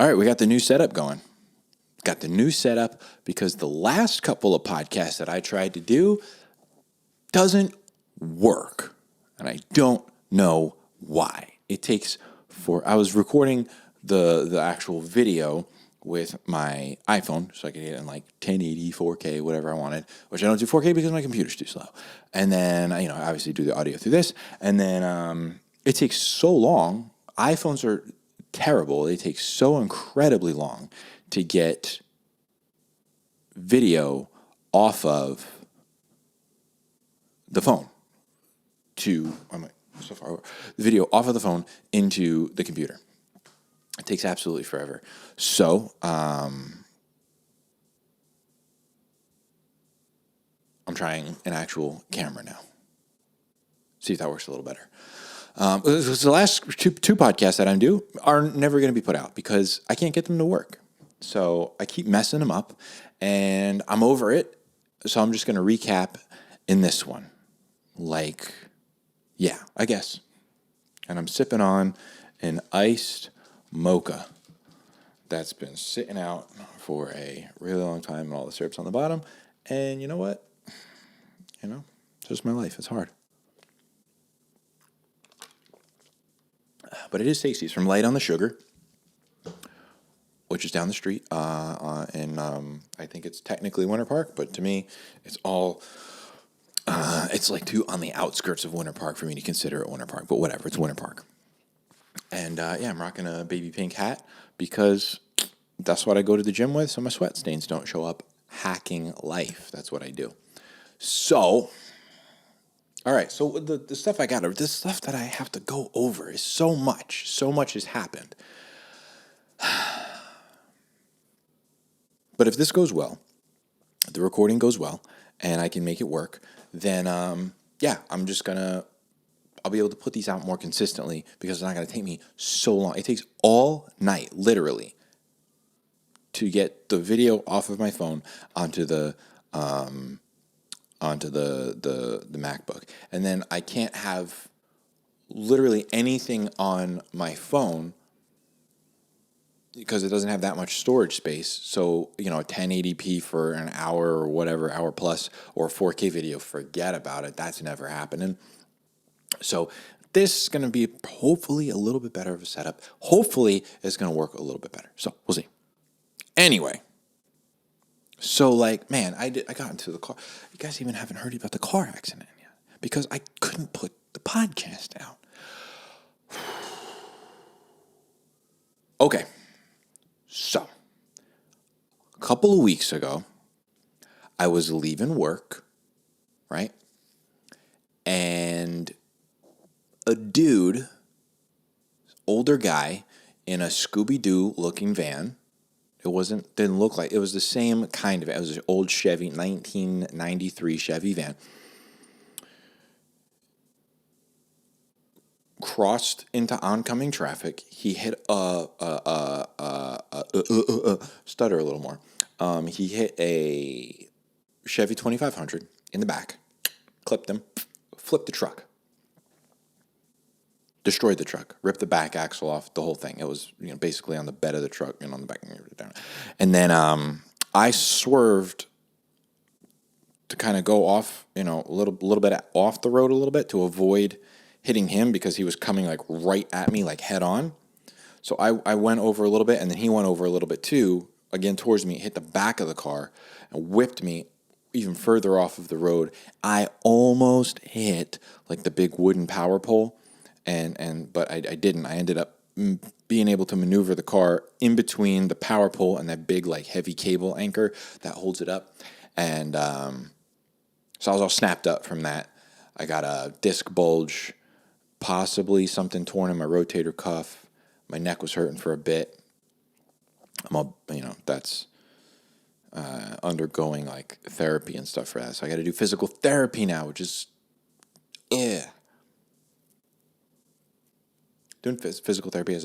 All right, we got the new setup going. Got the new setup because the last couple of podcasts that I tried to do doesn't work. And I don't know why. I was recording the actual video with my iPhone, so I could get it in like 1080, 4K, whatever I wanted, which I don't do 4K because my computer's too slow. And then, I obviously do the audio through this. And then it takes so long. iPhones are terrible. They take so incredibly long to get video off of the phone the video off of the phone into the computer. It takes absolutely forever. So, I'm trying an actual camera now. See if that works a little better. The last two podcasts that I do are never going to be put out because I can't get them to work. So I keep messing them up, and I'm over it. So I'm just going to recap in this one. I guess. And I'm sipping on an iced mocha that's been sitting out for a really long time, and all the syrup's on the bottom. And you know what? It's just my life. It's hard. But it is tasty. It's from Light on the Sugar, which is down the street. And I think it's technically Winter Park, but to me, it's all... it's like too on the outskirts of Winter Park for me to consider it Winter Park. But whatever, it's Winter Park. And I'm rocking a baby pink hat because that's what I go to the gym with, so my sweat stains don't show up. Hacking life. That's what I do. So... all right, so the stuff this stuff that I have to go over is so much. So much has happened. But if this goes well, the recording goes well, and I can make it work, then, I'll be able to put these out more consistently because it's not going to take me so long. It takes all night, literally, to get the video off of my phone onto the MacBook. And then I can't have literally anything on my phone because it doesn't have that much storage space. So, a 1080p for an hour or whatever, hour plus, or a 4K video, forget about it. That's never happening. So this is going to be hopefully a little bit better of a setup. Hopefully it's going to work a little bit better. So we'll see. Anyway. So, I got into the car. You guys even haven't heard about the car accident yet because I couldn't put the podcast out. Okay. So, a couple of weeks ago, I was leaving work, right? And a dude, older guy, in a Scooby-Doo looking van. Didn't look like, it was the same kind of, it was an old Chevy, 1993 Chevy van. Crossed into oncoming traffic. He hit stutter a little more. He hit a Chevy 2500 in the back, clipped him, flipped the truck. Destroyed the truck, ripped the back axle off, the whole thing. It was, basically on the bed of the truck and on the back. And then I swerved to kind of go off, a little bit off the road a little bit to avoid hitting him because he was coming right at me, head on. So I went over a little bit, and then he went over a little bit too, again towards me, hit the back of the car and whipped me even further off of the road. I almost hit the big wooden power pole. But I didn't. I ended up being able to maneuver the car in between the power pole and that big heavy cable anchor that holds it up. And so I was all snapped up from that. I got a disc bulge, possibly something torn in my rotator cuff. My neck was hurting for a bit. I'm all, that's undergoing therapy and stuff for that. So I got to do physical therapy now, which is, doing physical therapy as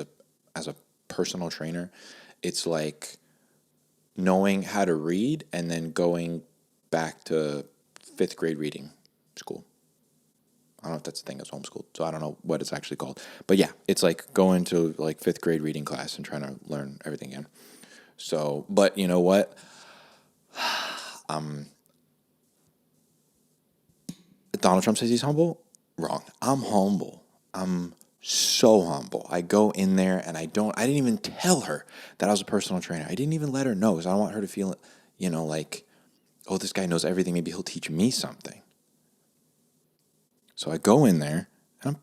a personal trainer, it's like knowing how to read and then going back to 5th grade reading school. I don't know if that's the thing. It's homeschooled, so I don't know what it's actually called. But yeah, it's like going to like 5th grade reading class and trying to learn everything again. So, but you know what? Donald Trump says he's humble. Wrong. I'm humble. I'm so humble. I go in there and I didn't even tell her that I was a personal trainer. I didn't even let her know because I don't want her to feel, like, oh, this guy knows everything. Maybe he'll teach me something. So I go in there and I'm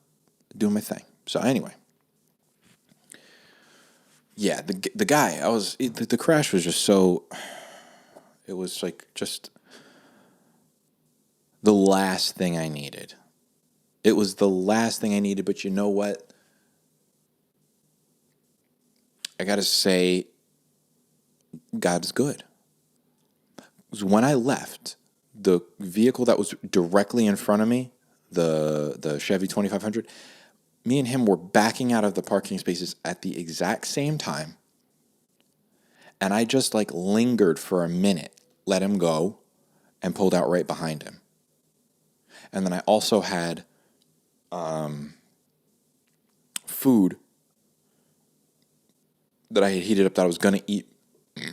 doing my thing. So anyway, yeah, the guy, the crash was just so, it was like just the last thing I needed. It was the last thing I needed, but you know what? I got to say, God's good. Because when I left, the vehicle that was directly in front of me, the Chevy 2500, me and him were backing out of the parking spaces at the exact same time. And I just like lingered for a minute, let him go, and pulled out right behind him. And then I also had food that I had heated up that I was gonna eat,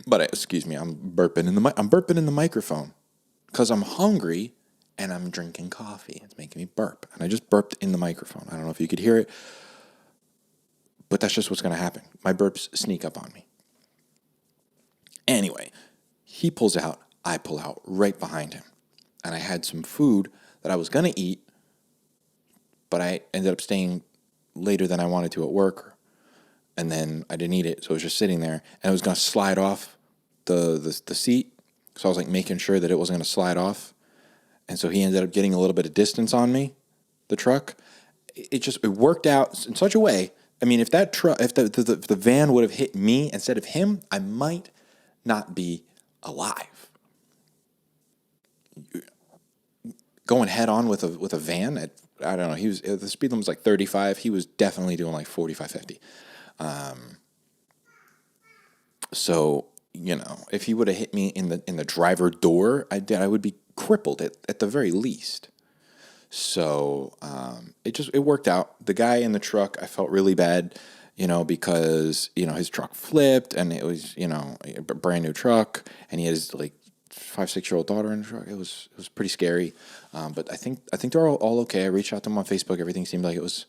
but excuse me, I'm burping in the microphone because I'm hungry and I'm drinking coffee. It's making me burp, and I just burped in the microphone. I don't know if you could hear it, but that's just what's gonna happen. My burps sneak up on me. Anyway, he pulls out, I pull out right behind him, and I had some food that I was gonna eat, but I ended up staying later than I wanted to at work. And then I didn't eat it, so it was just sitting there, and it was gonna slide off the seat. So I was like making sure that it wasn't gonna slide off, and so he ended up getting a little bit of distance on me, the truck. It worked out in such a way. I mean, if the van would have hit me instead of him, I might not be alive. Going head on with a van at, I don't know, the speed limit was like 35. He was definitely doing like 45, 50. So, if he would have hit me in the driver door, I would be crippled at the very least. So it worked out. The guy in the truck, I felt really bad, because his truck flipped, and it was a brand new truck, and he had his like 5, 6 year old daughter in the truck. It was pretty scary, but I think they're all okay. I reached out to them on Facebook. Everything seemed like it was,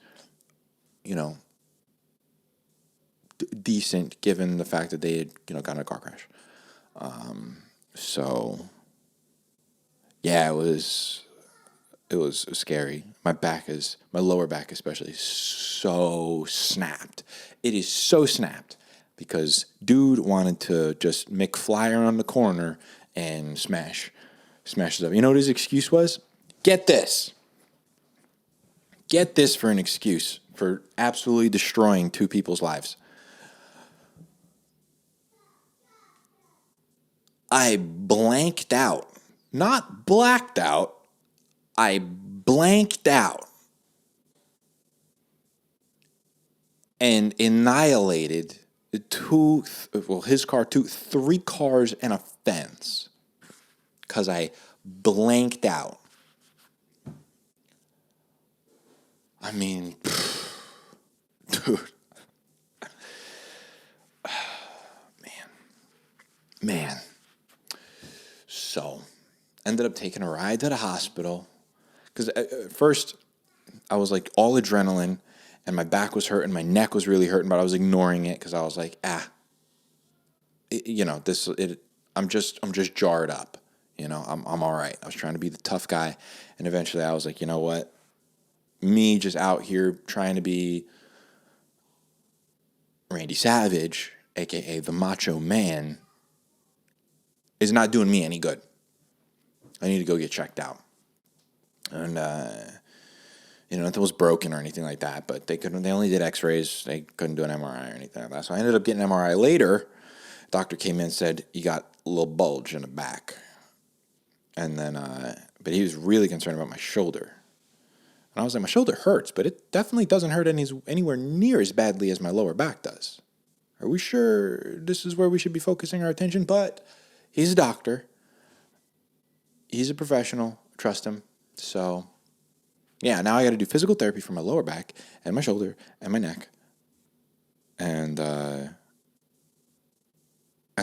decent given the fact that they had gotten in a car crash. So yeah, it was scary. My lower back especially is so snapped. It is so snapped because dude wanted to just McFly around the corner and smash it up. You know what his excuse was? Get this for an excuse for absolutely destroying 2 people's lives. I blanked out, not blacked out. I blanked out and annihilated his car, 3 cars and a fence because I blanked out. I mean, dude, man. So, ended up taking a ride to the hospital because at first I was like all adrenaline and my back was hurting, my neck was really hurting, but I was ignoring it because I was like, I'm just jarred up. I'm all right. I was trying to be the tough guy, and eventually I was like, you know what? Me just out here trying to be Randy Savage, aka the Macho Man, is not doing me any good. I need to go get checked out. And nothing was broken or anything like that, but they only did x-rays. They couldn't do an MRI or anything like that. So I ended up getting an MRI later. Doctor came in and said, you got a little bulge in the back. And then, but he was really concerned about my shoulder. And I was like, my shoulder hurts, but it definitely doesn't hurt anywhere near as badly as my lower back does. Are we sure this is where we should be focusing our attention? But he's a doctor. He's a professional. Trust him. So Yeah, now I got to do physical therapy for my lower back and my shoulder and my neck. And I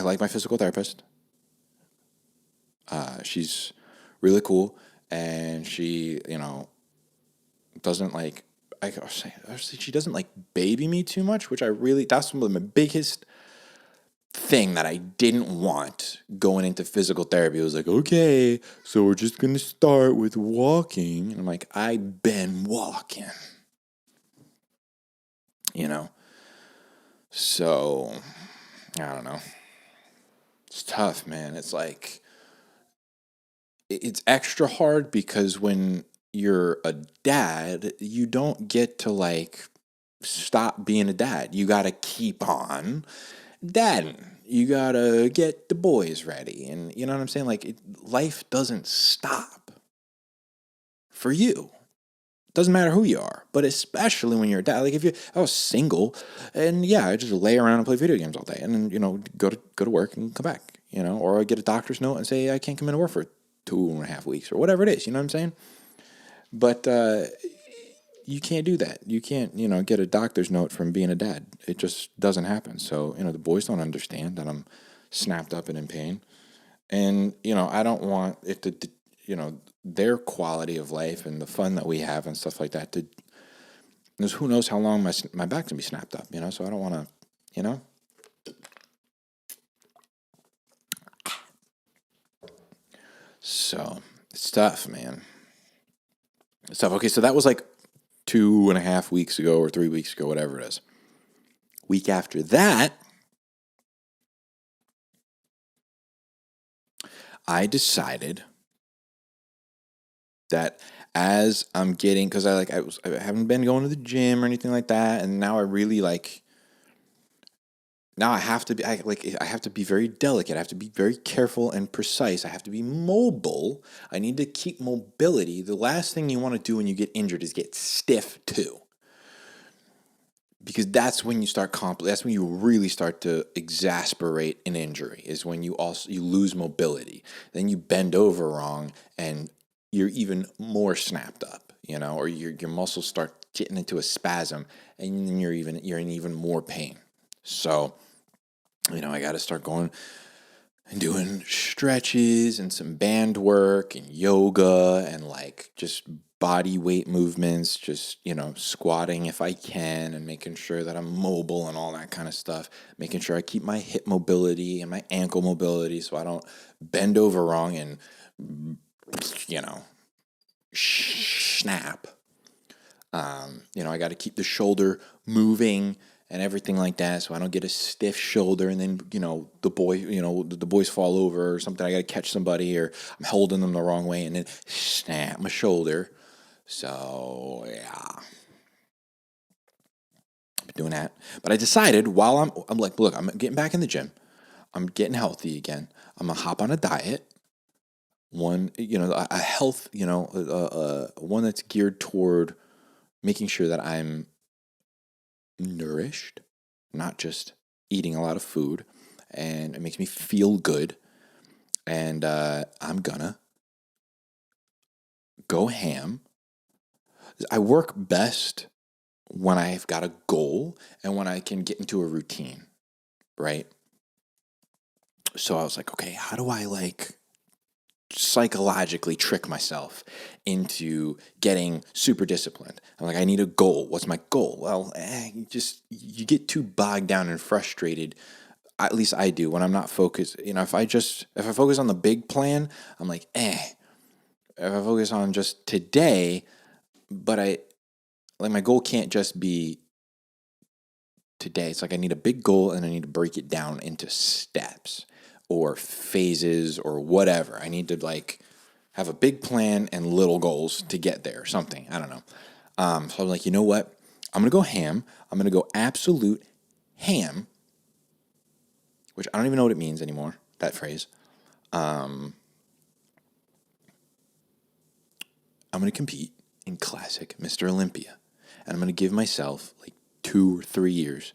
like my physical therapist. She's really cool, and she, doesn't like. I say she doesn't like baby me too much, which that's one of my biggest thing that I didn't want going into physical therapy. It was like, okay, so we're just gonna start with walking, and I'm like, I've been walking, So I don't know. It's tough, man. It's like it's extra hard because when you're a dad, you don't get to like stop being a dad. You got to keep on dadding. You got to get the boys ready. And you know what I'm saying? Like life doesn't stop for you. Doesn't matter who you are, but especially when you're a dad. Like I was single, and yeah, I just lay around and play video games all day, and then go to work and come back, or I get a doctor's note and say I can't come into work for 2.5 weeks or whatever it is. You know what I'm saying? But you can't do that. You can't get a doctor's note from being a dad. It just doesn't happen. So the boys don't understand that I'm snapped up and in pain, and I don't want it to their quality of life and the fun that we have and stuff like that. Because who knows how long my back can be snapped up, So I don't want to, So it's tough, man. It's tough. Okay, so that was like 2.5 weeks ago or 3 weeks ago, whatever it is. Week after that, I decided that as I'm getting, because I haven't been going to the gym or anything like that, and now I really now I have to be I have to be very delicate. I have to be very careful and precise. I have to be mobile. I need to keep mobility. The last thing you want to do when you get injured is get stiff too. Because that's when you start that's when you really start to exasperate an injury, is when you lose mobility. Then you bend over wrong and you're even more snapped up, or your muscles start getting into a spasm, and then you're in even more pain. So, I got to start going and doing stretches and some band work and yoga and just body weight movements, just, squatting if I can and making sure that I'm mobile and all that kind of stuff, making sure I keep my hip mobility and my ankle mobility so I don't bend over wrong and, snap. I got to keep the shoulder moving and everything like that, so I don't get a stiff shoulder, and then the boys fall over or something. I got to catch somebody, or I'm holding them the wrong way, and then snap my shoulder. So yeah, I've been doing that. But I decided while I'm like, look, I'm getting back in the gym. I'm getting healthy again. I'm gonna hop on a diet. One, a health, one that's geared toward making sure that I'm nourished, not just eating a lot of food, and it makes me feel good. And I'm gonna go ham. I work best when I've got a goal and when I can get into a routine, right? So I was like, okay, how do I psychologically trick myself into getting super disciplined? I'm like, I need a goal. What's my goal? Well, you get too bogged down and frustrated. At least I do when I'm not focused. If I focus on the big plan, I'm like, If I focus on just today, but my goal can't just be today. It's like I need a big goal and I need to break it down into steps or phases or whatever. I need to have a big plan and little goals to get there or something. I don't know. So I'm like, you know what? I'm going to go ham. I'm going to go absolute ham, which I don't even know what it means anymore, that phrase. I'm going to compete in classic Mr. Olympia. And I'm going to give myself 2 or 3 years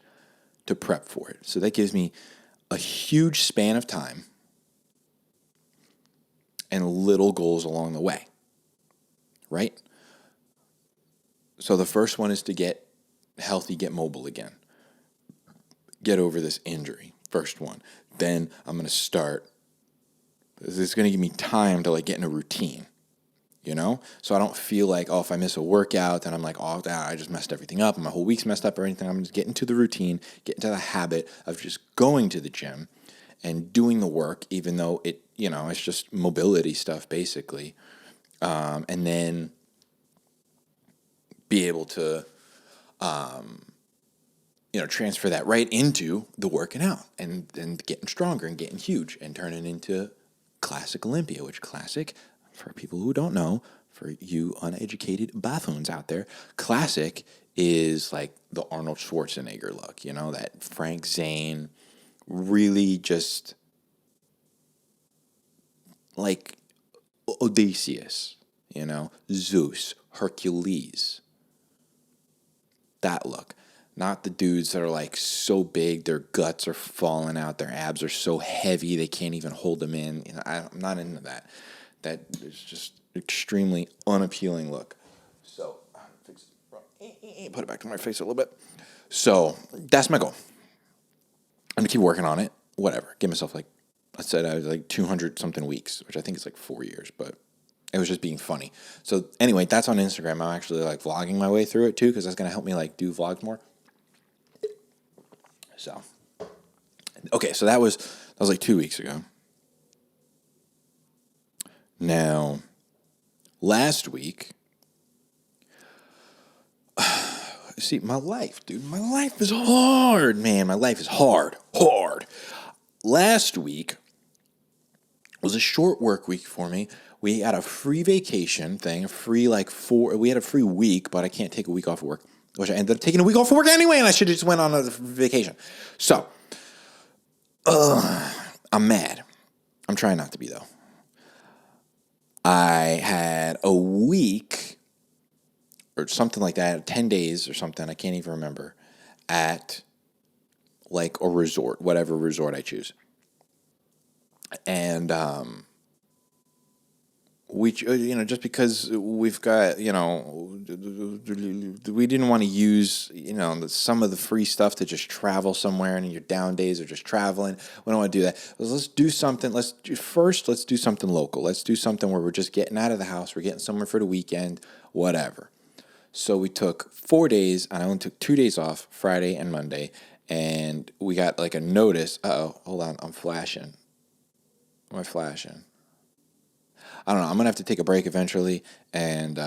to prep for it. So that gives me a huge span of time and little goals along the way, right? So the first one is to get healthy, get mobile again, get over this injury. First one. Then I'm going to start. This is going to give me time to like get in a routine, you know? So I don't feel like, oh, if I miss a workout, then I'm like, oh, I just messed everything up. My whole week's messed up or anything. I'm just getting into the routine, get into the habit of just going to the gym and doing the work, even though it, you know, it's just mobility stuff basically. And then be able to, you know, transfer that right into the working out and getting stronger and getting huge and turning into Classic Olympia, which Classic, for people who don't know, for you uneducated buffoons out there, Classic is like the Arnold Schwarzenegger look, you know, that Frank Zane, really just like Odysseus, you know, Zeus, Hercules, that look. Not the dudes that are like so big, their guts are falling out, their abs are so heavy they can't even hold them in. You know, I'm not into that. That is just extremely unappealing look. So, put it back to my face a little bit. So that's my goal. I'm gonna keep working on it. Whatever. Give myself like, I said I was like 200 something weeks, which I think is like 4 years, but it was just being funny. So anyway, that's on Instagram. I'm actually like vlogging my way through it too, because that's gonna help me like do vlogs more. So, okay, so that was like 2 weeks ago. Now, last week, see, my life, dude, my life is hard, man. My life is hard. Last week was a short work week for me. We had a free vacation thing, we had a free week, but I can't take a week off of work, which I ended up taking a week off of work anyway, and I should have just went on a vacation. So, I'm mad. I'm trying not to be, though. I had a week or something like that, 10 days or something, I can't even remember, at like a resort, whatever resort I choose. And we, you know, just because we've got, you know, we didn't want to use, you know, some of the free stuff to just travel somewhere and your down days are just traveling. We don't want to do that. Let's do something. Let's do something local. Let's do something where we're just getting out of the house. We're getting somewhere for the weekend, whatever. So we took 4 days, and I only took 2 days off, Friday and Monday, and we got like a notice. Uh-oh, hold on, I'm flashing. Am I flashing? I don't know. I'm going to have to take a break eventually, and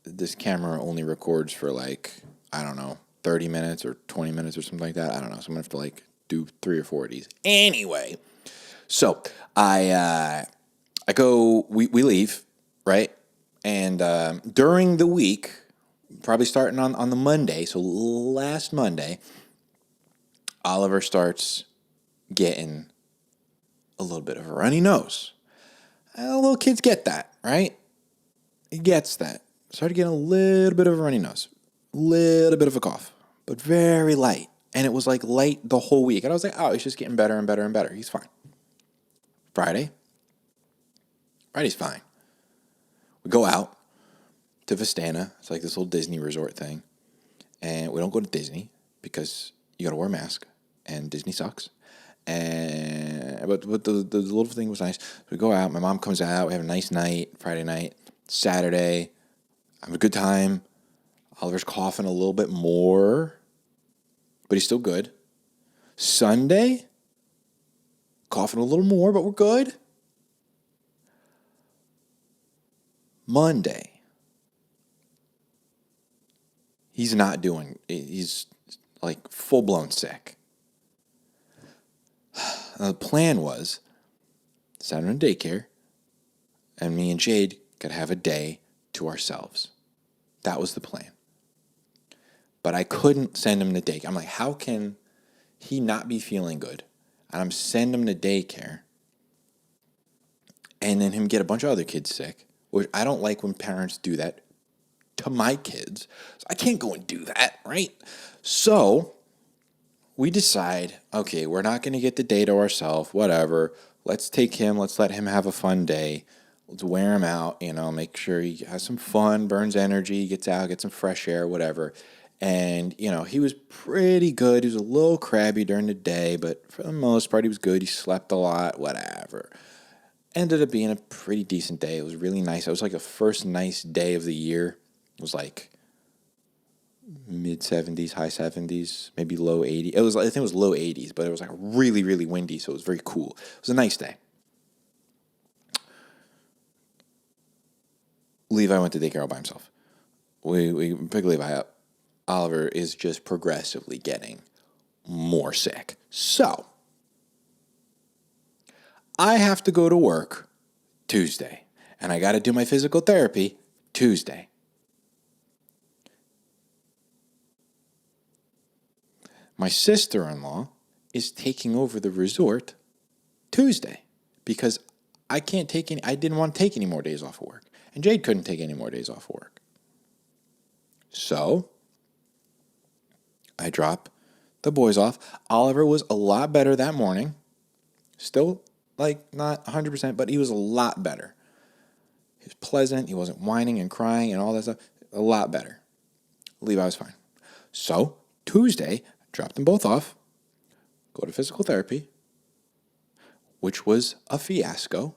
this camera only records for like, I don't know, 30 minutes or 20 minutes or something like that. I don't know. So I'm going to have to like do 3 or 4 of these. Anyway, so I go, we leave, right? And during the week, probably starting on the Monday, so last Monday, Oliver starts getting a little bit of a runny nose. Little kids get that, right? He gets that. Started getting a little bit of a runny nose, a little bit of a cough, but very light. And it was like light the whole week. And I was like, oh, he's just getting better and better and better. He's fine. Friday's fine. We go out to Vistana. It's like this little Disney resort thing. And we don't go to Disney because you got to wear a mask and Disney sucks. But the little thing was nice. We go out. My mom comes out. We have a nice night, Friday night. Saturday, I have a good time. Oliver's coughing a little bit more, but he's still good. Sunday, coughing a little more, but we're good. Monday, he's like full-blown sick. The plan was send him to daycare, and me and Jade could have a day to ourselves. That was the plan. But I couldn't send him to daycare. I'm like, how can he not be feeling good? And I'm sending him to daycare, and then him get a bunch of other kids sick, which I don't like when parents do that to my kids. So I can't go and do that, right? So we decide, okay, we're not going to get the day to ourselves, whatever. Let's take him. Let's let him have a fun day. Let's wear him out, make sure he has some fun, burns energy, gets out, gets some fresh air, whatever. And, he was pretty good. He was a little crabby during the day, but for the most part, he was good. He slept a lot, whatever. Ended up being a pretty decent day. It was really nice. It was like the first nice day of the year. It was like mid 70s, high 70s, maybe low 80s. I think it was low 80s, but it was like really, really windy, so it was very cool. It was a nice day. Levi went to daycare all by himself. We pick Levi up. Oliver is just progressively getting more sick. So, I have to go to work Tuesday, and I got to do my physical therapy Tuesday. My sister-in-law is taking over the resort Tuesday because I didn't want to take any more days off of work. And Jade couldn't take any more days off of work. So, I drop the boys off. Oliver was a lot better that morning. Still, not 100%, but he was a lot better. He was pleasant. He wasn't whining and crying and all that stuff. A lot better. Levi was fine. So, Tuesday, dropped them both off. Go to physical therapy, which was a fiasco.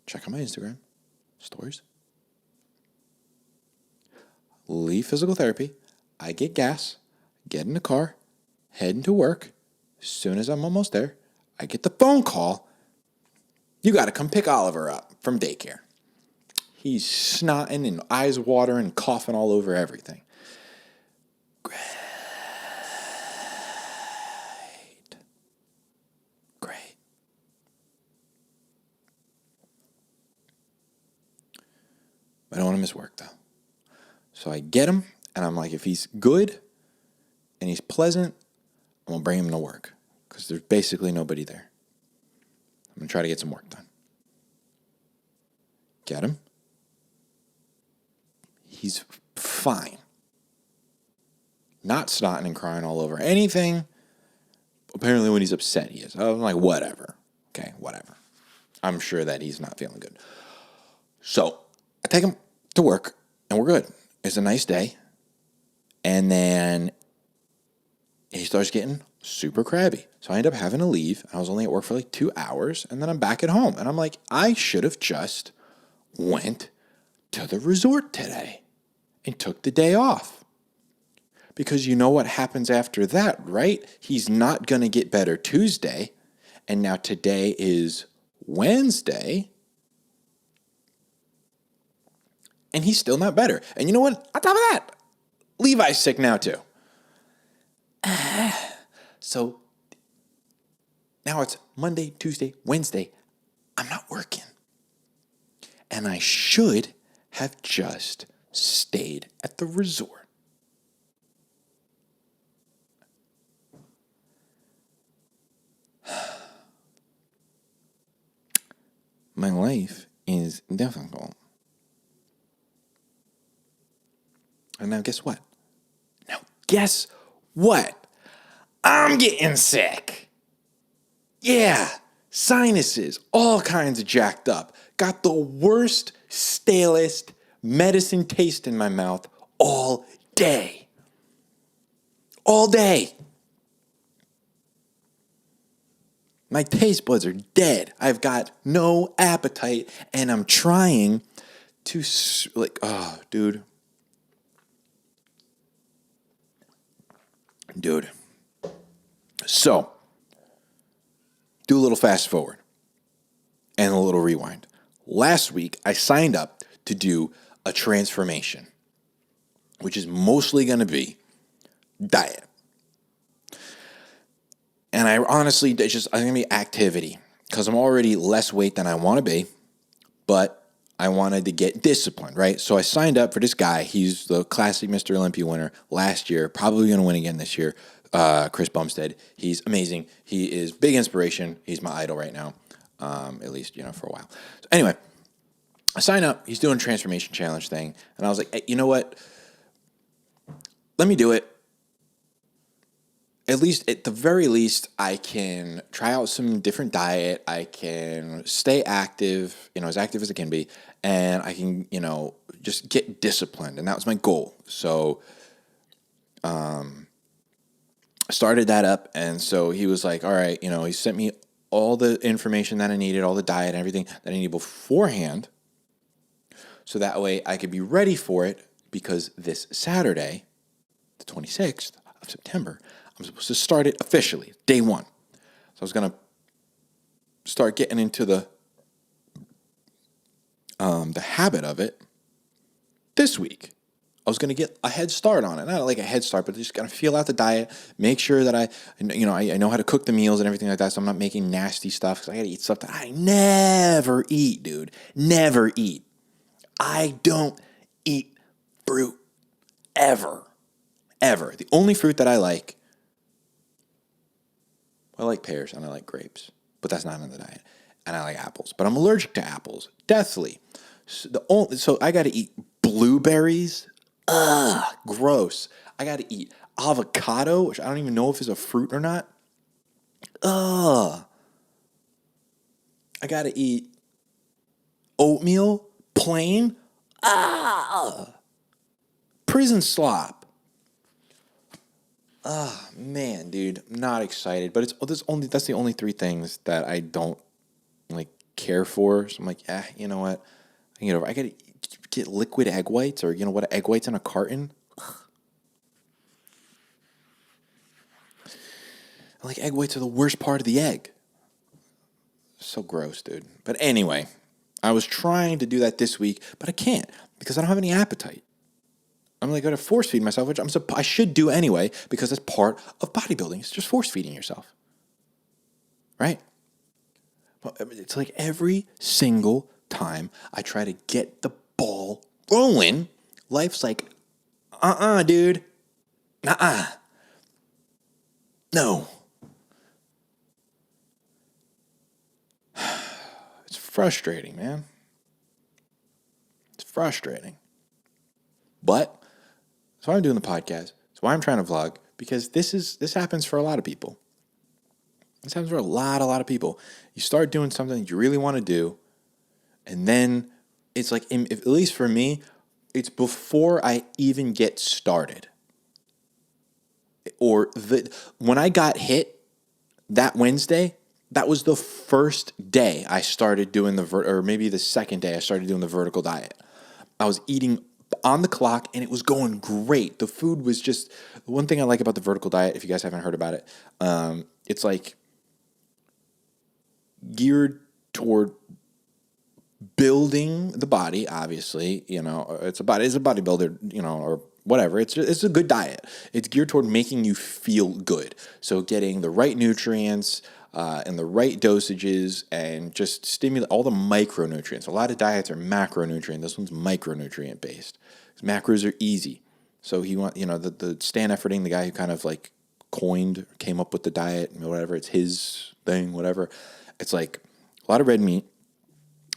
Check out my Instagram stories. Leave physical therapy. I get gas, get in the car, head into work. As soon as I'm almost there, I get the phone call. You got to come pick Oliver up from daycare. He's snotting and eyes watering, coughing all over everything. Great. I don't want to miss work, though. So I get him, and I'm like, if he's good and he's pleasant, I'm going to bring him to work because there's basically nobody there. I'm going to try to get some work done. Get him. He's fine. Not snotting and crying all over anything. Apparently when he's upset, he is. I'm like, whatever. Okay, whatever. I'm sure that he's not feeling good. So I take him to work, and we're good. It's a nice day. And then he starts getting super crabby. So I end up having to leave. I was only at work for 2 hours, and then I'm back at home. And I'm like, I should have just went to the resort today and took the day off. Because you know what happens after that, right? He's not going to get better Tuesday. And now today is Wednesday. And he's still not better. And you know what? On top of that, Levi's sick now too. So now it's Monday, Tuesday, Wednesday. I'm not working. And I should have just stayed at the resort. My life is difficult. And now guess what? I'm getting sick. Yeah, sinuses, all kinds of jacked up. Got the worst, stalest medicine taste in my mouth all day. All day. My taste buds are dead. I've got no appetite, and I'm trying to, dude. So, do a little fast forward and a little rewind. Last week, I signed up to do a transformation, which is mostly going to be diet. And I honestly, I'm going to be activity because I'm already less weight than I want to be, but I wanted to get disciplined, right? So I signed up for this guy. He's the classic Mr. Olympia winner last year, probably going to win again this year. Chris Bumstead. He's amazing. He is big inspiration. He's my idol right now, at least, for a while. So anyway, I signed up. He's doing a transformation challenge thing. And I was like, hey, you know what? Let me do it. at least at the very least, I can try out some different diet. I can stay active, as active as I can be, and I can, just get disciplined. And that was my goal. So, I started that up. And so he was like, all right, he sent me all the information that I needed, all the diet and everything that I needed beforehand. So that way I could be ready for it, because this Saturday, the 26th of September, I'm supposed to start it officially, day one. So I was going to start getting into the habit of it this week. I was going to get a head start on it. Not like a head start, but just going to feel out the diet, make sure that I know how to cook the meals and everything like that, so I'm not making nasty stuff, because I got to eat stuff that I never eat, dude. Never eat. I don't eat fruit ever. Ever. The only fruit that I like pears and I like grapes, but that's not in the diet. And I like apples, but I'm allergic to apples, deathly. So I got to eat blueberries. Ugh, gross. I got to eat avocado, which I don't even know if it's a fruit or not. Ugh. I got to eat oatmeal, plain. Prison slop. Man, dude, I'm not excited. But that's the only three things that I don't care for. So I'm like, you know what? I can get over. I gotta get liquid egg whites, or egg whites in a carton. Egg whites are the worst part of the egg. So gross, dude. But anyway, I was trying to do that this week, but I can't, because I don't have any appetite. I'm going to force feed myself, which I should do anyway, because that's part of bodybuilding. It's just force feeding yourself. Right? It's like every single time I try to get the ball rolling, life's like, dude. No. It's frustrating, man. It's frustrating. But that's why I'm doing the podcast. That's why I'm trying to vlog, because this happens for a lot of people. This happens for a lot of people. You start doing something you really want to do, and then it's like, at least for me, it's before I even get started. When I got hit that Wednesday, that was the first day I started doing or maybe the second day I started doing the vertical diet. I was eating on the clock, and it was going great. The food was just, the one thing I like about the vertical diet, if you guys haven't heard about it, it's geared toward building the body. Obviously, it's a bodybuilder, or whatever. It's a good diet. It's geared toward making you feel good. So getting the right nutrients and the right dosages, and just stimulate all the micronutrients. A lot of diets are macronutrient. This one's micronutrient based. Macros are easy. So the Stan Efferding, the guy who kind of came up with the diet, whatever, it's his thing, whatever. It's a lot of red meat,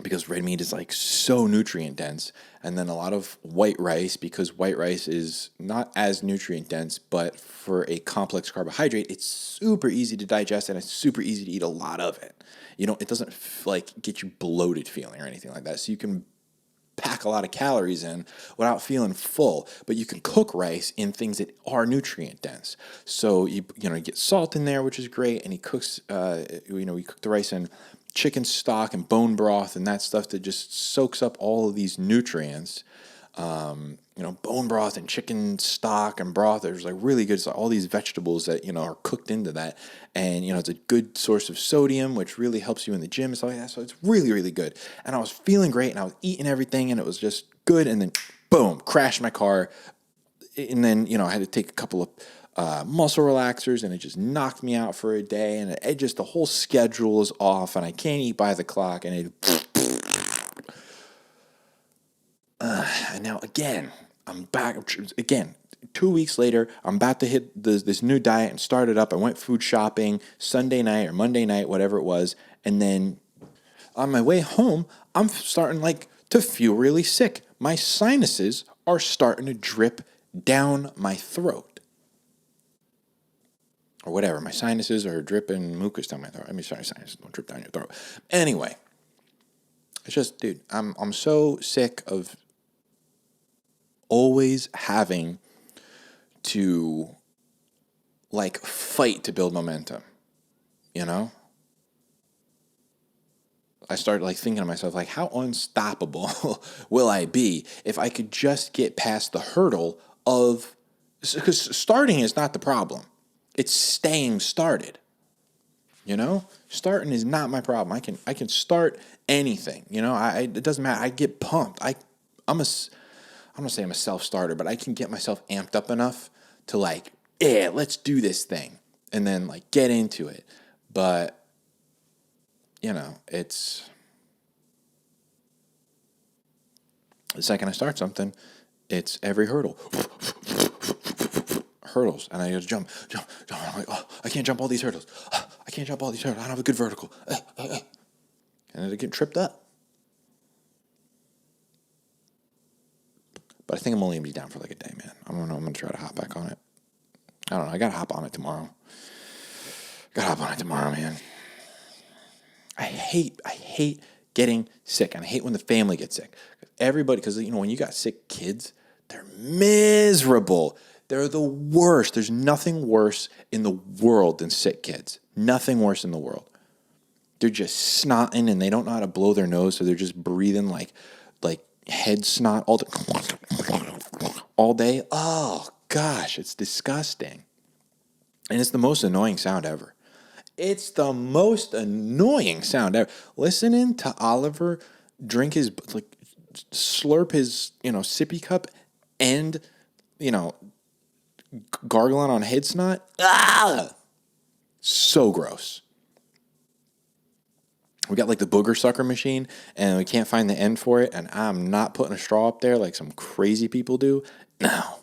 because red meat is so nutrient dense, and then a lot of white rice, because white rice is not as nutrient dense, but for a complex carbohydrate, it's super easy to digest, and it's super easy to eat a lot of it. It doesn't get you bloated feeling or anything like that. So you can pack a lot of calories in without feeling full, but you can cook rice in things that are nutrient dense. So you get salt in there, which is great, and he cooks we cook the rice in chicken stock and bone broth and that stuff that just soaks up all of these nutrients. Bone broth and chicken stock and broth, there's really good, all these vegetables that, are cooked into that. And, it's a good source of sodium, which really helps you in the gym and stuff like that. So it's really, really good. And I was feeling great, and I was eating everything, and it was just good. And then boom, crashed my car. And then, I had to take a couple of muscle relaxers, and it just knocked me out for a day. And the whole schedule is off, and I can't eat by the clock. And and now again, I'm back again. 2 weeks later, I'm about to hit this new diet and start it up. I went food shopping Sunday night or Monday night, whatever it was. And then on my way home, I'm starting to feel really sick. My sinuses are starting to drip down my throat. or whatever. My sinuses are dripping mucus down my throat. I mean, sorry, sinuses don't drip down your throat. Anyway, it's just, dude, I'm so sick of always having to like fight to build momentum, you know? I started like thinking to myself, like, how unstoppable will I be if I could just get past the hurdle of, because starting is not the problem. It's staying started. You know, starting is not my problem. I can start anything. You know, it doesn't matter. I get pumped. I'm gonna say I'm a self starter, but I can get myself amped up enough to like, yeah, let's do this thing, and then like get into it. But you know, it's the second I start something, it's every hurdle. Hurdles, and I just jump. I'm like, oh, I can't jump all these hurdles. I can't jump all these hurdles. I don't have a good vertical. And I get tripped up. But I think I'm only gonna be down for like a day, man. I'm gonna try to hop back on it. I don't know. I gotta hop on it tomorrow. Man. I hate getting sick, and I hate when the family gets sick. Everybody, because you know when you got sick kids, they're miserable. They're the worst. There's nothing worse in the world than sick kids. Nothing worse in the world. They're just snotting and they don't know how to blow their nose, so they're just breathing like head snot all day. Oh gosh, it's disgusting. And it's the most annoying sound ever. It's the most annoying sound ever. Listening to Oliver drink his slurp his, sippy cup and, gargling on head snot. Ah! So gross. We got like the booger sucker machine and we can't find the end for it, and I'm not putting a straw up there like some crazy people do. No.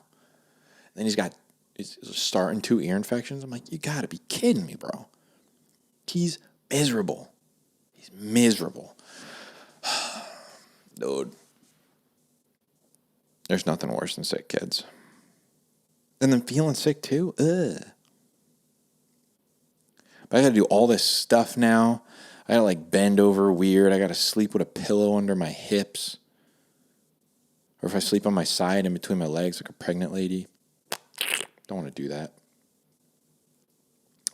Then he's starting 2 ear infections. I'm like, you gotta be kidding me, bro. He's miserable. Dude. There's nothing worse than sick kids. And then feeling sick too. Ugh. But I gotta do all this stuff now. I gotta bend over weird. I gotta sleep with a pillow under my hips. Or if I sleep on my side in between my legs like a pregnant lady. Don't want to do that.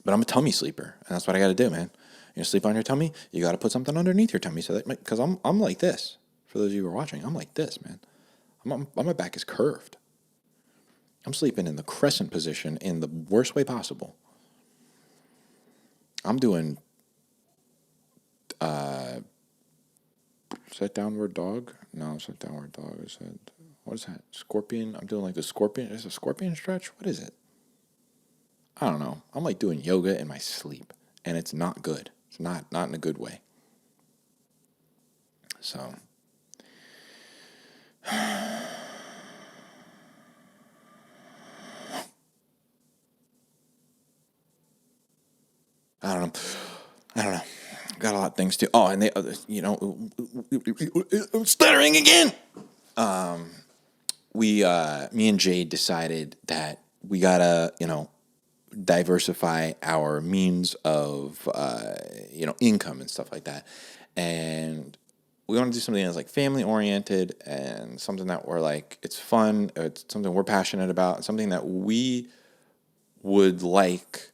But I'm a tummy sleeper. And that's what I gotta do, man. You sleep on your tummy, you gotta put something underneath your tummy. So that, because I'm like this. For those of you who are watching, I'm like this, man. My back is curved. I'm sleeping in the crescent position in the worst way possible. I'm doing is that downward dog? No, it's not downward dog. What is that? Scorpion? I'm doing the scorpion. Is it a scorpion stretch? What is it? I don't know. I'm doing yoga in my sleep, and it's not good. It's not in a good way. So I don't know. Got a lot of things too. Oh, and I'm stuttering again. Me and Jade decided that we gotta, diversify our means of, income and stuff like that. And we want to do something that's family oriented and something that we're it's fun. It's something we're passionate about. Something that we would like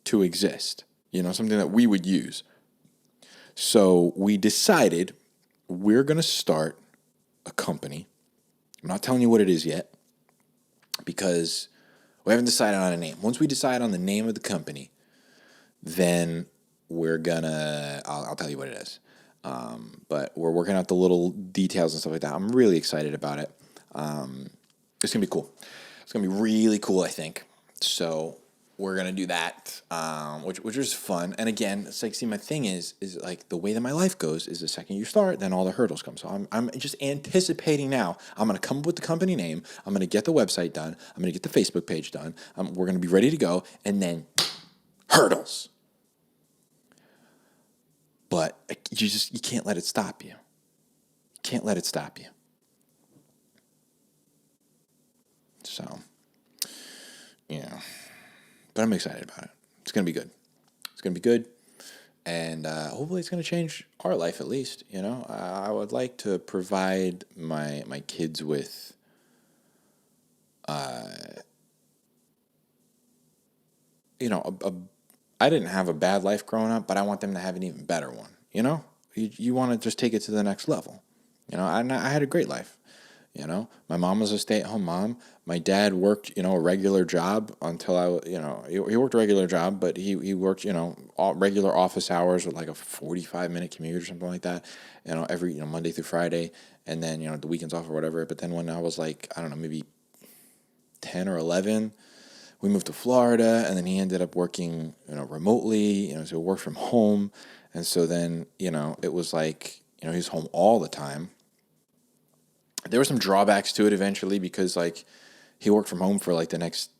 to exist. Something that we would use. So we decided we're going to start a company. I'm not telling you what it is yet because we haven't decided on a name. Once we decide on the name of the company, then I'll tell you what it is. But we're working out the little details and stuff like that. I'm really excited about it. It's going to be cool. It's going to be really cool, I think. So we're going to do that, which is fun. And again, it's see, my thing is the way that my life goes is the second you start, then all the hurdles come. So I'm just anticipating now. I'm going to come up with the company name. I'm going to get the website done. I'm going to get the Facebook page done. We're going to be ready to go. And then hurdles. But you can't let it stop you. Can't let it stop you. So, but I'm excited about it. It's going to be good. It's going to be good. And hopefully it's going to change our life at least. You know, I would like to provide my kids with you know, I didn't have a bad life growing up, but I want them to have an even better one. You know, you want to just take it to the next level. You know, I had a great life. You know, my mom was a stay-at-home mom. My dad worked, you know, a regular job until he worked a regular job, but he worked, you know, all regular office hours with like a 45-minute commute or something like that, you know, every, you know, Monday through Friday, and then, you know, the weekends off or whatever. But then when I was like, I don't know, maybe 10 or 11, we moved to Florida, and then he ended up working, you know, remotely, you know, so work from home. And so then, you know, it was like, you know, he was home all the time. There were some drawbacks to it eventually because, like, he worked from home for, like, the next,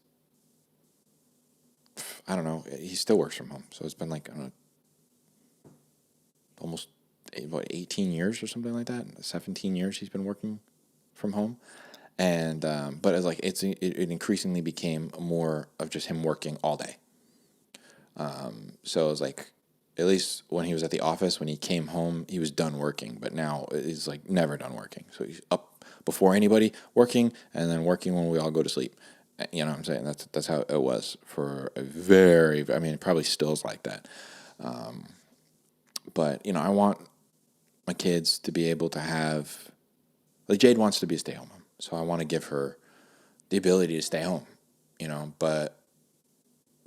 I don't know, he still works from home. So it's been, like, I don't know, almost, 18 years or something like that? 17 years he's been working from home. And, but it's like, it increasingly became more of just him working all day. So it was like, at least when he was at the office, when he came home, he was done working. But now he's like never done working. So he's up before anybody working, and then working when we all go to sleep. You know what I'm saying? That's how it was for a very, I mean, it probably still is like that. But, you know, I want my kids to be able to have, like Jade wants to be a stay-home mom. So I want to give her the ability to stay home, you know, but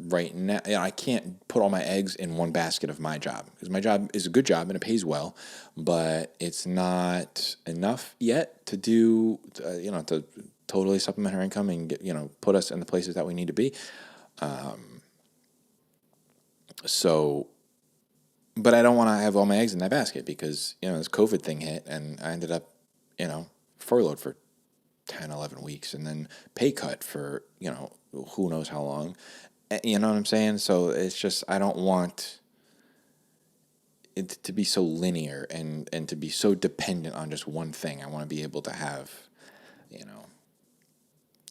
right now, you know, I can't put all my eggs in one basket of my job because my job is a good job and it pays well, but it's not enough yet to do, you know, to totally supplement her income and get, you know, put us in the places that we need to be. So, but I don't want to have all my eggs in that basket because, you know, this COVID thing hit and I ended up, you know, furloughed for 10, 11 weeks and then pay cut for, you know, who knows how long. You know what I'm saying? So it's just, I don't want it to be so linear and to be so dependent on just one thing. I want to be able to have, you know,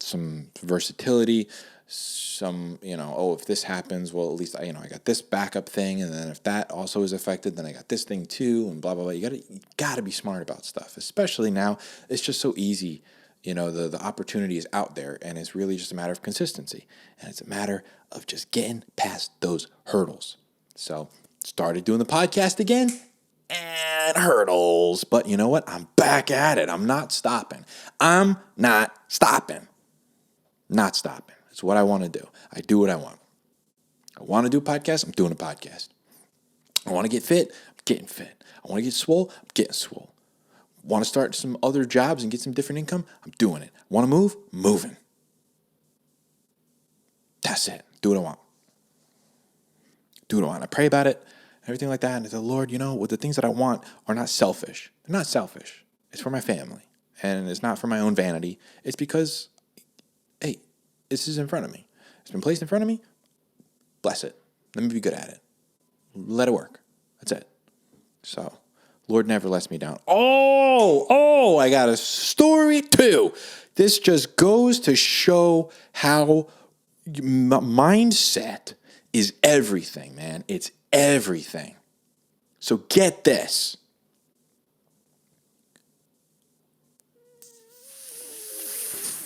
some versatility, some, you know, oh, if this happens, well, at least I got this backup thing. And then if that also is affected, then I got this thing too, and blah, blah, blah. You gotta be smart about stuff, especially now. It's just so easy. You know, the opportunity is out there, and it's really just a matter of consistency. And it's a matter of just getting past those hurdles. So, started doing the podcast again, and hurdles. But you know what? I'm back at it. I'm not stopping. Not stopping. It's what I want to do. I do what I want. I want to do a podcast. I'm doing a podcast. I want to get fit. I'm getting fit. I want to get swole. I'm getting swole. Want to start some other jobs and get some different income? I'm doing it. Want to move? Moving. That's it. Do what I want. I pray about it, everything like that. And I say, Lord, you know, with the things that I want are not selfish. They're not selfish. It's for my family. And it's not for my own vanity. It's because, hey, this is in front of me. It's been placed in front of me. Bless it. Let me be good at it. Let it work. That's it. So, Lord never lets me down. Oh, I got a story too. This just goes to show how mindset is everything, man. It's everything. So get this.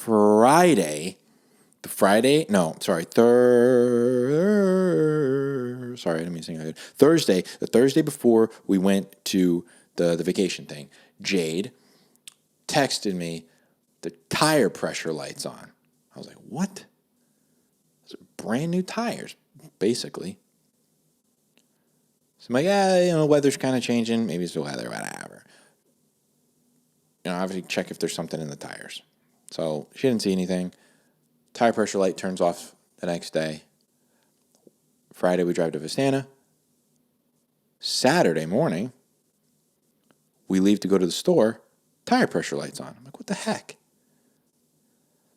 Thursday, the Thursday before we went to the vacation thing, Jade texted me, the tire pressure light's on. I was like, what? Those are brand new tires, basically. So I'm like, yeah, you know, weather's kind of changing. Maybe it's the weather, whatever. You know, obviously check if there's something in the tires. So she didn't see anything. Tire pressure light turns off the next day. Friday, we drive to Vistana. Saturday morning, we leave to go to the store. Tire pressure light's on. I'm like, what the heck?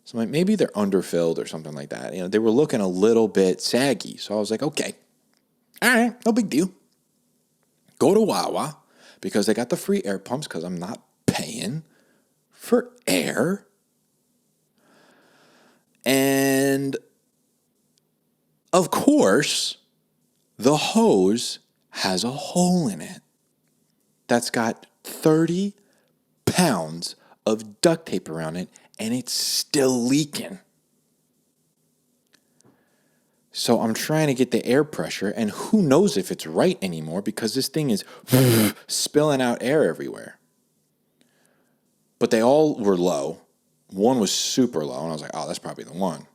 So I'm like, maybe they're underfilled or something like that. You know, they were looking a little bit saggy. So I was like, okay, all right, no big deal. Go to Wawa because they got the free air pumps because I'm not paying for air. And Of course, the hose has a hole in it that's got 30 pounds of duct tape around it, and it's still leaking. So I'm trying to get the air pressure, and who knows if it's right anymore because this thing is spilling out air everywhere. But they all were low. One was super low, and I was like, oh, that's probably the one.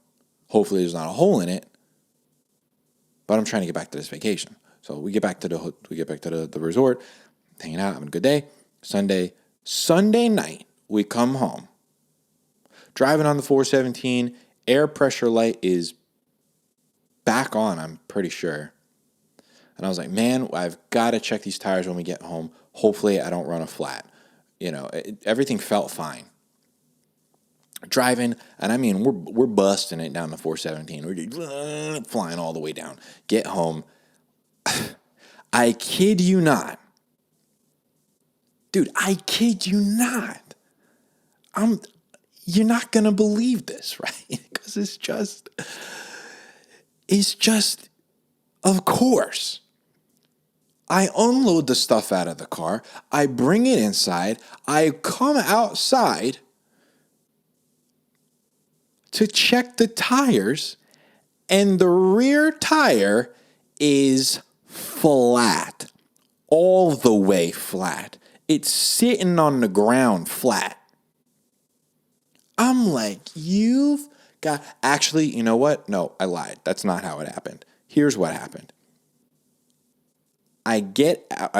Hopefully there's not a hole in it. But I'm trying to get back to this vacation. So we get back to the resort, hanging out, having a good day. Sunday night, we come home. Driving on the 417, air pressure light is back on, I'm pretty sure. And I was like, man, I've got to check these tires when we get home. Hopefully I don't run a flat. Everything felt fine. Driving, and I mean, we're busting it down the 417. We're flying all the way down. Get home. I kid you not. Dude, I kid you not. You're not going to believe this, right? Because it's just, of course. I unload the stuff out of the car. I bring it inside. I come outside to check the tires, and the rear tire is flat. All the way flat. It's sitting on the ground flat. I'm like, you've got... Actually, you know what? No, I lied. That's not how it happened. Here's what happened. I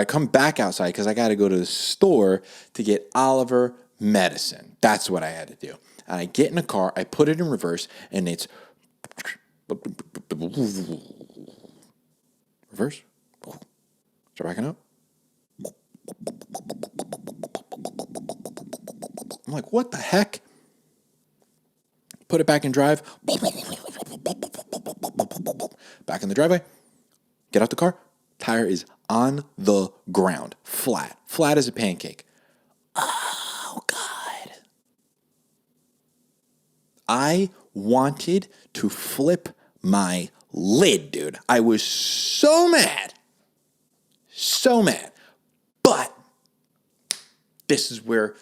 come back outside because I got to go to the store to get Oliver medicine. That's what I had to do. And I get in the car, I put it in reverse, and it's... Reverse. Start backing up. I'm like, what the heck? Put it back in drive. Back in the driveway. Get out the car. Tire is on the ground. Flat. Flat as a pancake. Oh, God. I wanted to flip my lid, dude. I was so mad. So mad. But this is where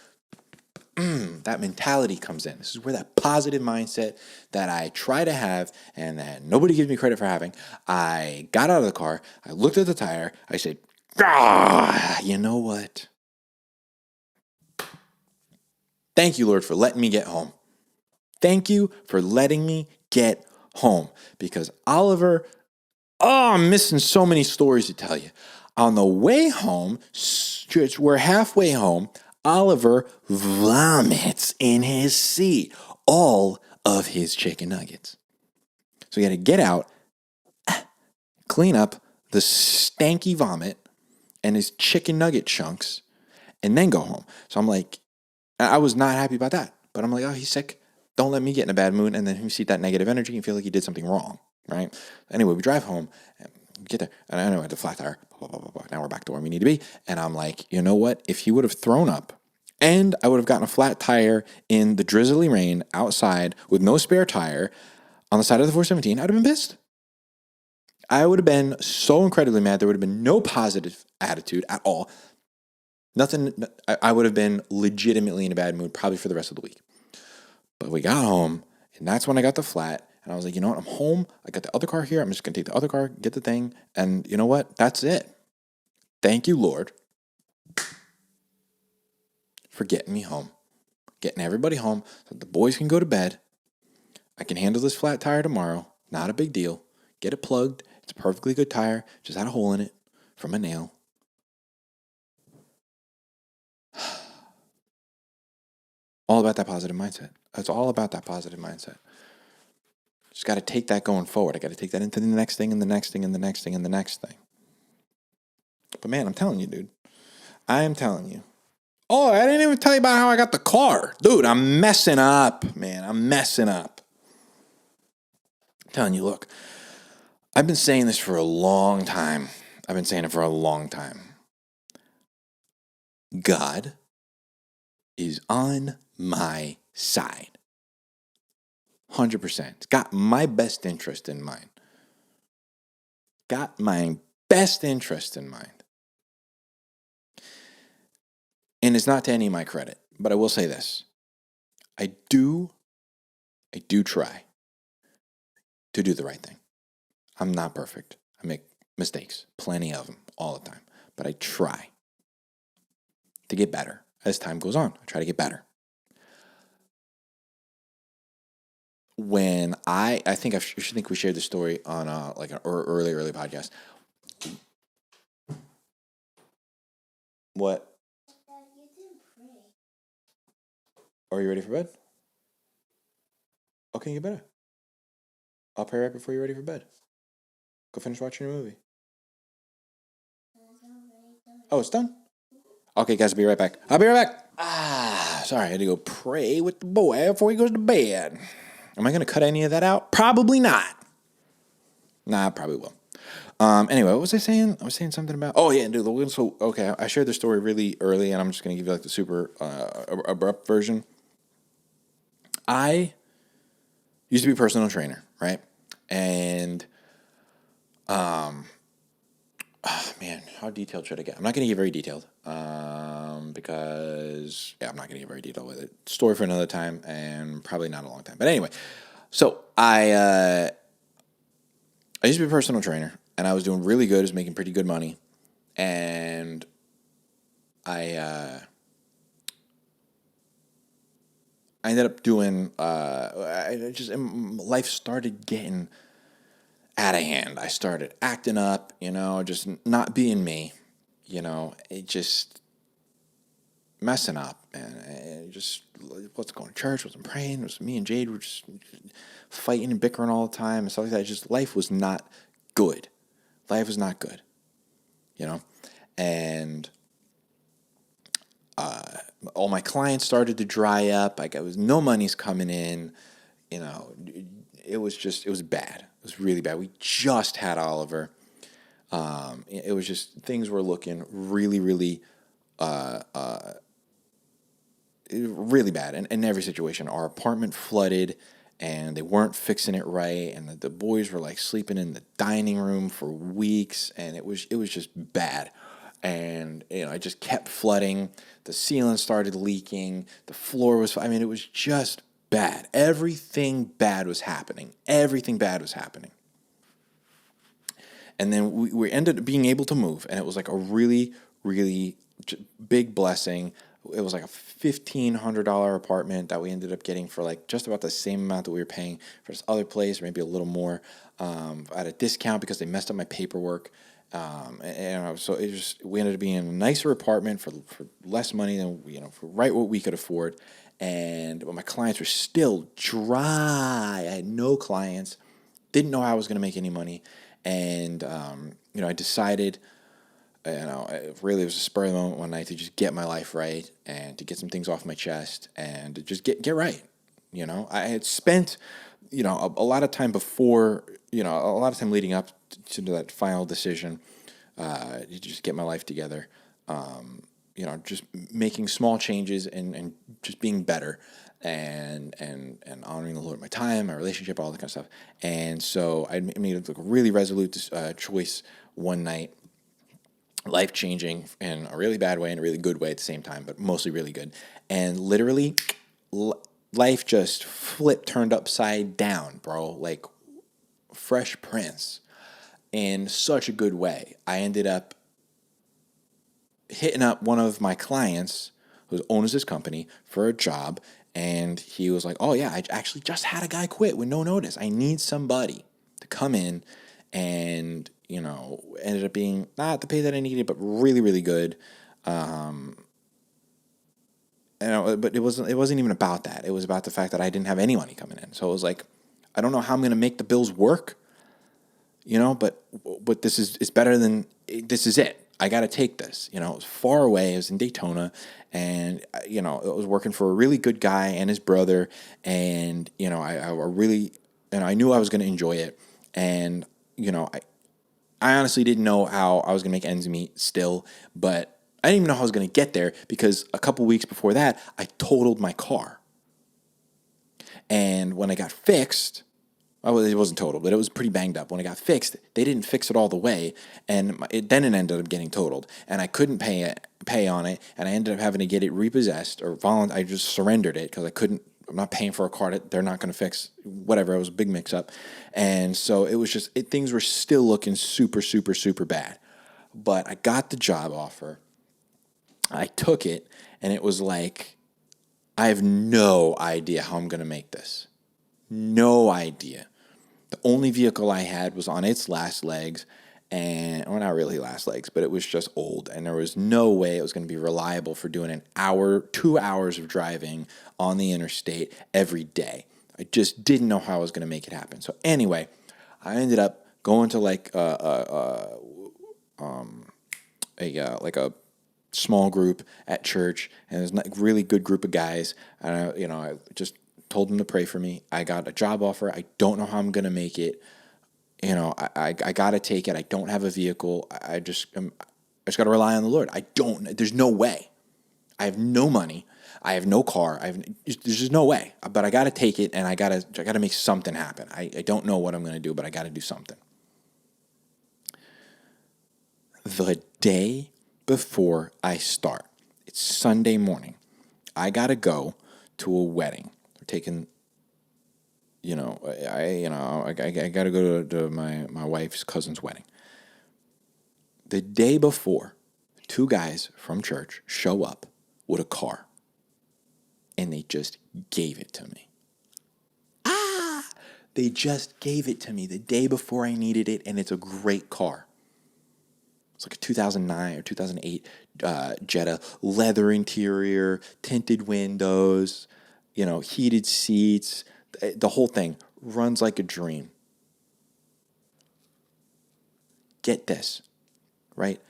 that mentality comes in. This is where that positive mindset that I try to have and that nobody gives me credit for having. I got out of the car. I looked at the tire. I said, you know what? Thank you, Lord, for letting me get home. Thank you for letting me get home. Because Oliver, I'm missing so many stories to tell you. On the way home, we're halfway home, Oliver vomits in his seat all of his chicken nuggets. So we got to get out, clean up the stanky vomit and his chicken nugget chunks, and then go home. So I'm like, I was not happy about that. But I'm like, oh, he's sick. Don't let me get in a bad mood. And then he see that negative energy and feel like he did something wrong, right? Anyway, we drive home, and we get there, and I know I had a flat tire. Now we're back to where we need to be. And I'm like, you know what? If he would have thrown up and I would have gotten a flat tire in the drizzly rain outside with no spare tire on the side of the 417, I'd have been pissed. I would have been so incredibly mad. There would have been no positive attitude at all. Nothing. I would have been legitimately in a bad mood probably for the rest of the week. But we got home, and that's when I got the flat. And I was like, you know what? I'm home. I got the other car here. I'm just going to take the other car, get the thing. And you know what? That's it. Thank you, Lord, for getting me home. Getting everybody home so the boys can go to bed. I can handle this flat tire tomorrow. Not a big deal. Get it plugged. It's a perfectly good tire. Just had a hole in it from a nail. All about that positive mindset. It's all about that positive mindset. Just got to take that going forward. I got to take that into the next thing and the next thing and the next thing and the next thing. But man, I'm telling you, dude. I am telling you. Oh, I didn't even tell you about how I got the car. Dude, I'm messing up, man. I'm messing up. I'm telling you, look. I've been saying this for a long time. I've been saying it for a long time. God is on my side. 100%. It's got my best interest in mind. got my best interest in mind. And it's not to any of my credit, but I will say this. I do try to do the right thing. I'm not perfect. I make mistakes, plenty of them, all the time. But I try to get better as time goes on. I try to get better. When I think we shared the story on like an early podcast. What? Are you ready for bed? Okay, you better. I'll pray right before you're ready for bed. Go finish watching your movie. Oh, it's done? Okay, guys, I'll be right back. I'll be right back. Sorry, I had to go pray with the boy before he goes to bed. Am I going to cut any of that out? Probably not. Nah, I probably will. Anyway, what was I saying? I was saying something about... Oh, yeah, dude. So, okay, I shared the story really early, and I'm just going to give you like the super abrupt version. I used to be a personal trainer, right? And, man, how detailed should I get? I'm not going to get very detailed, because, I'm not going to get very detailed with it. Story for another time, and probably not a long time. But anyway, so I used to be a personal trainer, and I was doing really good. I was making pretty good money, and I ended up doing. Life started getting out of hand. I started acting up, just not being me, it just messing up, and it just wasn't going to church, wasn't praying. It was me and Jade were just fighting and bickering all the time and stuff like that. Just life was not good. Life was not good, and all my clients started to dry up. Like, it was no money's coming in, it was bad. It was really bad. We just had Oliver. It was just, things were looking really, really, really bad in every situation. Our apartment flooded, and they weren't fixing it right, and the boys were like sleeping in the dining room for weeks, and it was just bad. And it just kept flooding. The ceiling started leaking. The floor was, it was just bad. Everything bad was happening. And then we ended up being able to move, and it was like a really, really big blessing. It was like a $1,500 apartment that we ended up getting for like just about the same amount that we were paying for this other place, maybe a little more, at a discount because they messed up my paperwork. So we ended up being in a nicer apartment for less money than, for right what we could afford. But my clients were still dry. I had no clients, didn't know how I was going to make any money. And, I decided, really it was a spur of the moment one night to just get my life right and to get some things off my chest and to just get right. I had spent, a lot of time before, a lot of time leading up to that final decision, to just get my life together. Just making small changes and just being better and honoring the Lord, my time, my relationship, all that kind of stuff. And so I made a really resolute choice one night, life-changing in a really bad way and a really good way at the same time, but mostly really good. And literally, life just turned upside down, bro. Like Fresh Prince, in such a good way. I ended up hitting up one of my clients who owns this company for a job, and he was like, oh yeah, I actually just had a guy quit with no notice. I need somebody to come in, and ended up being not the pay that I needed, but really, really good. But it wasn't even about that. It was about the fact that I didn't have any money coming in. So it was like, I don't know how I'm going to make the bills work, but this is better than, this is it. I got to take this. It was far away. It was in Daytona, and it was working for a really good guy and his brother, and I really, I knew I was going to enjoy it, and I honestly didn't know how I was going to make ends meet still, but I didn't even know how I was going to get there because a couple weeks before that, I totaled my car. And when I got fixed, Oh, well, it wasn't total, but it was pretty banged up. When it got fixed, they didn't fix it all the way, and then it ended up getting totaled, and I couldn't pay on it, and I ended up having to get it repossessed or I just surrendered it because I couldn't. I'm not paying for a car that they're not going to fix. Whatever, it was a big mix up, and so it was just things were still looking super, super, super bad. But I got the job offer. I took it, and it was like, I have no idea how I'm going to make this. No idea. The only vehicle I had was on its last legs, and well, not really last legs, but it was just old, and there was no way it was going to be reliable for doing an hour, 2 hours of driving on the interstate every day. I just didn't know how I was going to make it happen. So anyway, I ended up going to like a small group at church, and there's a really good group of guys. And I just told them to pray for me. I got a job offer. I don't know how I'm gonna make it. I gotta take it. I don't have a vehicle. I just gotta rely on the Lord. There's no way. I have no money. I have no car. There's just no way. But I gotta take it, and I gotta make something happen. I don't know what I'm gonna do, but I gotta do something. The day before I start, it's Sunday morning, I gotta go to a wedding. We're taking, I gotta go to my wife's cousin's wedding. The day before, two guys from church show up with a car, and they just gave it to me. They just gave it to me the day before I needed it, and it's a great car. It's like a 2009 or 2008 Jetta, leather interior, tinted windows, heated seats. The whole thing runs like a dream. Get this, right?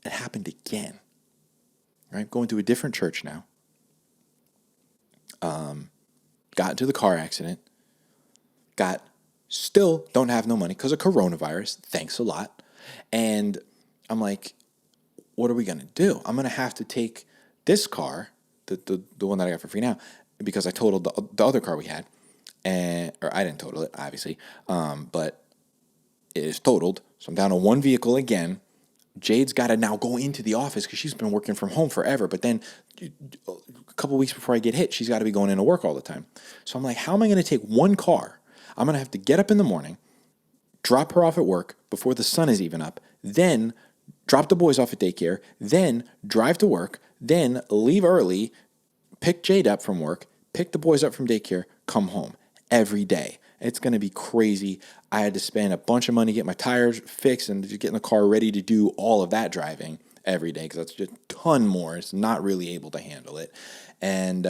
It happened again, right? Going to a different church now. Got into the car accident. Still don't have no money because of coronavirus. Thanks a lot. And I'm like, what are we going to do? I'm going to have to take this car, the one that I got for free now, because I totaled the other car we had. Or I didn't total it, obviously, but it is totaled. So I'm down to one vehicle again. Jade's got to now go into the office because she's been working from home forever. But then a couple weeks before I get hit, she's got to be going into work all the time. So I'm like, how am I going to take one car? I'm going to have to get up in the morning, drop her off at work before the sun is even up, then drop the boys off at daycare, then drive to work, then leave early, pick Jade up from work, pick the boys up from daycare, come home every day. It's going to be crazy. I had to spend a bunch of money to get my tires fixed and to get in the car ready to do all of that driving every day because that's just a ton more. It's not really able to handle it. And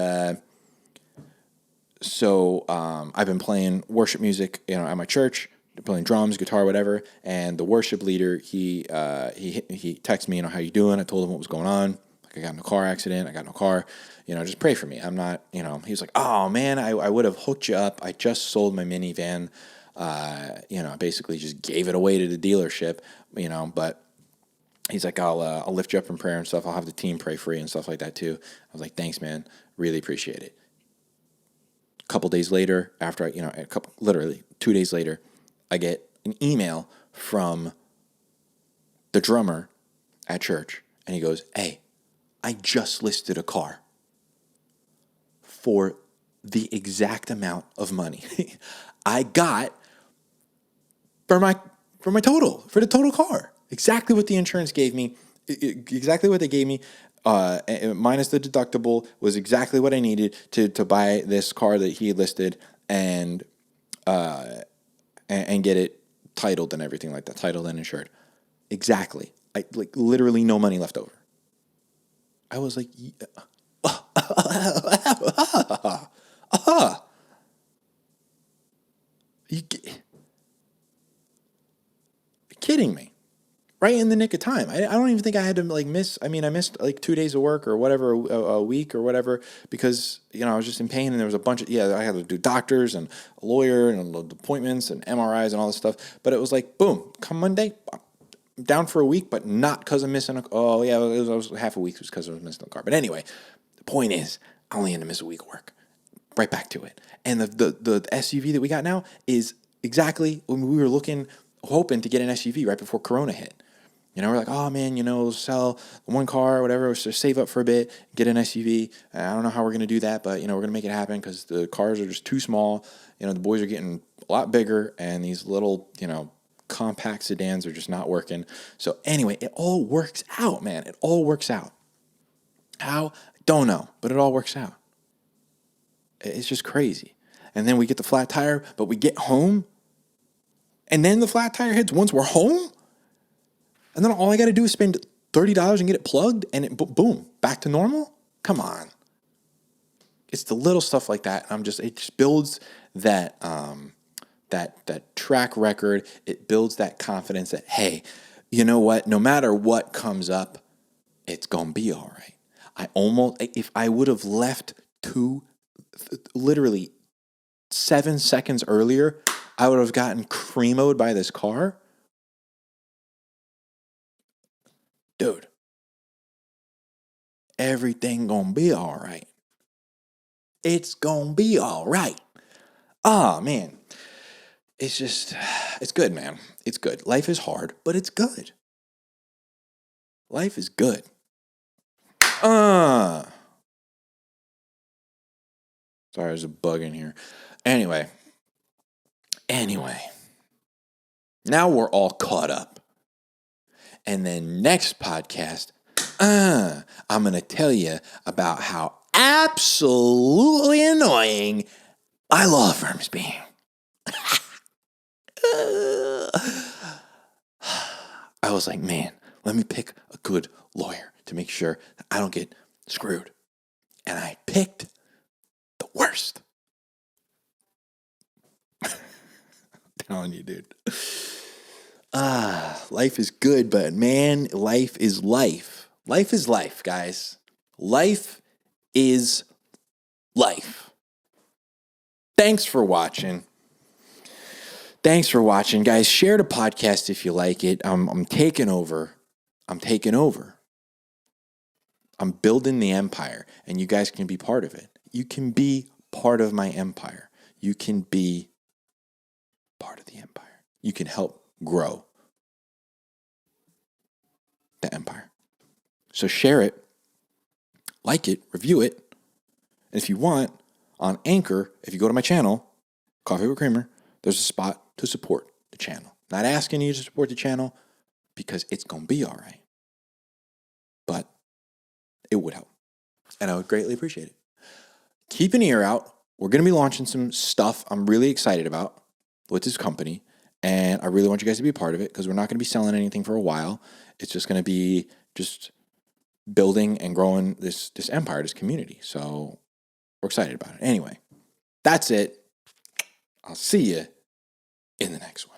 so I've been playing worship music, at my church, playing drums, guitar, whatever. And the worship leader, he texted me, how you doing? I told him what was going on. Like, I got in a car accident. I got no car. Just pray for me. I'm not, he was like, oh man, I would have hooked you up. I just sold my minivan. Basically just gave it away to the dealership, but he's like, I'll lift you up in prayer and stuff. I'll have the team pray for you and stuff like that too. I was like, thanks, man. Really appreciate it. A couple days later, after literally 2 days later, I get an email from the drummer at church, and he goes, hey, I just listed a car for the exact amount of money I got for the total car. Exactly what the insurance gave me, exactly what they gave me, minus the deductible, was exactly what I needed to buy this car that he listed and get it titled and everything like that, titled and insured. Exactly. Literally no money left over. I was like, You're kidding me. Right in the nick of time. I don't even think I had to miss. I missed 2 days of work or whatever, a week or whatever, because, I was just in pain and there was a bunch of, I had to do doctors and a lawyer and appointments and MRIs and all this stuff. But it was like, boom, come Monday, I'm down for a week, but not because I'm missing it was half a week because I was missing the car. But anyway, the point is, I only had to miss a week of work. right back to it. And the SUV that we got now is exactly when we were hoping to get an SUV right before Corona hit. We're like, oh man, sell one car or whatever, just save up for a bit, get an SUV. I don't know how we're going to do that, but, we're going to make it happen because the cars are just too small. The boys are getting a lot bigger and these little, compact sedans are just not working. So anyway, it all works out, man. It all works out. How? Don't know, but it all works out. It's just crazy. And then we get the flat tire, but we get home and then the flat tire hits once we're home. And then all I got to do is spend $30 and get it plugged and boom, back to normal? Come on. It's the little stuff like that. It just builds that track record. It builds that confidence that, hey, you know what? No matter what comes up, it's going to be all right. If I would have left literally 7 seconds earlier, I would have gotten creamoed by this car. Dude, everything gonna be all right. It's gonna be all right. Ah, man. It's good, man. It's good. Life is hard, but it's good. Life is good. Sorry, there's a bug in here. Anyway. Now we're all caught up. And then next podcast, I'm going to tell you about how absolutely annoying my law firm's being. I was like, man, let me pick a good lawyer to make sure that I don't get screwed. And I picked the worst. I'm telling you, dude. Life is good, but man, life is life. Life is life, guys. Life is life. Thanks for watching. Guys. Share the podcast if you like it. I'm taking over. I'm building the empire, and you guys can be part of it. You can be part of my empire. You can be part of the empire. You can help grow the empire. So share it, like it, review it. And if you want, on Anchor, if you go to my channel, Coffee with Creamer, there's a spot to support the channel. Not asking you to support the channel because it's going to be all right. But it would help. And I would greatly appreciate it. Keep an ear out. We're going to be launching some stuff I'm really excited about with this company. And I really want you guys to be a part of it because we're not going to be selling anything for a while. It's just going to be just building and growing this empire, this community. So we're excited about it. Anyway, that's it. I'll see you in the next one.